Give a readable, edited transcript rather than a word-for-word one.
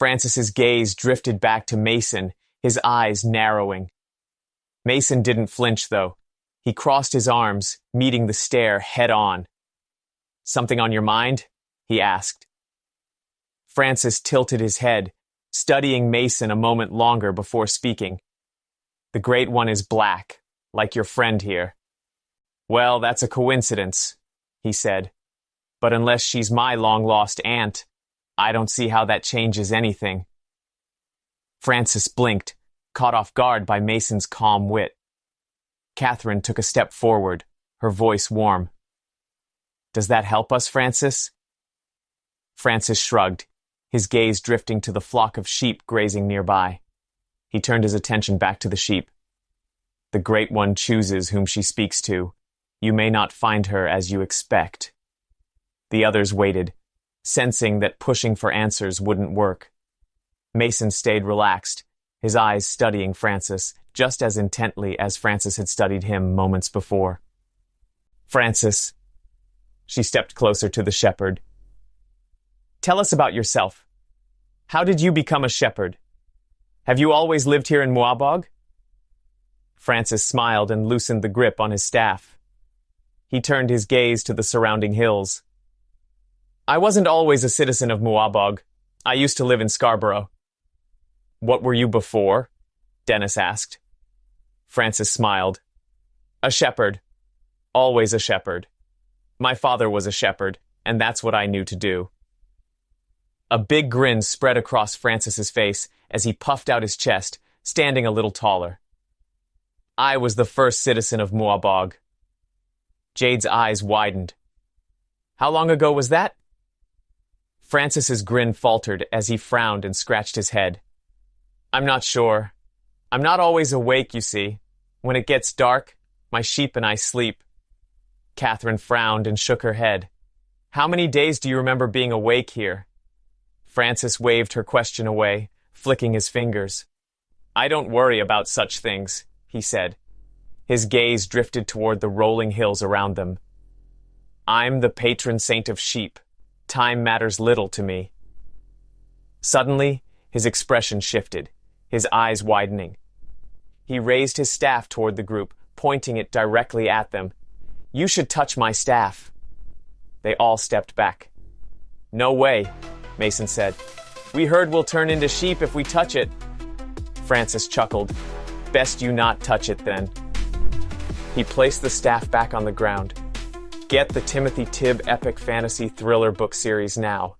Francis's gaze drifted back to Mason, his eyes narrowing. Mason didn't flinch, though. He crossed his arms, meeting the stare head-on. "Something on your mind?" he asked. Francis tilted his head, studying Mason a moment longer before speaking. "The Great One is black, like your friend here." "Well, that's a coincidence," he said. "But unless she's my long-lost aunt, I don't see how that changes anything." Francis blinked, caught off guard by Mason's calm wit. Catherine took a step forward, her voice warm. "Does that help us, Francis?" Francis shrugged, his gaze drifting to the flock of sheep grazing nearby. He turned his attention back to the sheep. "The Great One chooses whom she speaks to. You may not find her as you expect." The others waited, sensing that pushing for answers wouldn't work. Mason stayed relaxed, his eyes studying Francis, just as intently as Francis had studied him moments before. "Francis," she stepped closer to the shepherd. "Tell us about yourself. How did you become a shepherd? Have you always lived here in Muabog?" Francis smiled and loosened the grip on his staff. He turned his gaze to the surrounding hills. "I wasn't always a citizen of Muabog. I used to live in Scarborough." "What were you before?" Dennis asked. Francis smiled. "A shepherd. Always a shepherd. My father was a shepherd, and that's what I knew to do." A big grin spread across Francis's face as he puffed out his chest, standing a little taller. "I was the first citizen of Muabog." Jade's eyes widened. "How long ago was that?" Francis's grin faltered as he frowned and scratched his head. "I'm not sure. I'm not always awake, you see. When it gets dark, my sheep and I sleep." Catherine frowned and shook her head. "How many days do you remember being awake here?" Francis waved her question away, flicking his fingers. "I don't worry about such things," he said. His gaze drifted toward the rolling hills around them. "I'm the patron saint of sheep. Time matters little to me." Suddenly, his expression shifted, his eyes widening. He raised his staff toward the group, pointing it directly at them. "You should touch my staff." They all stepped back. "No way," Mason said. "We heard we'll turn into sheep if we touch it." Francis chuckled. "Best you not touch it, then." He placed the staff back on the ground. Get the Timothy Tibb epic fantasy thriller book series now.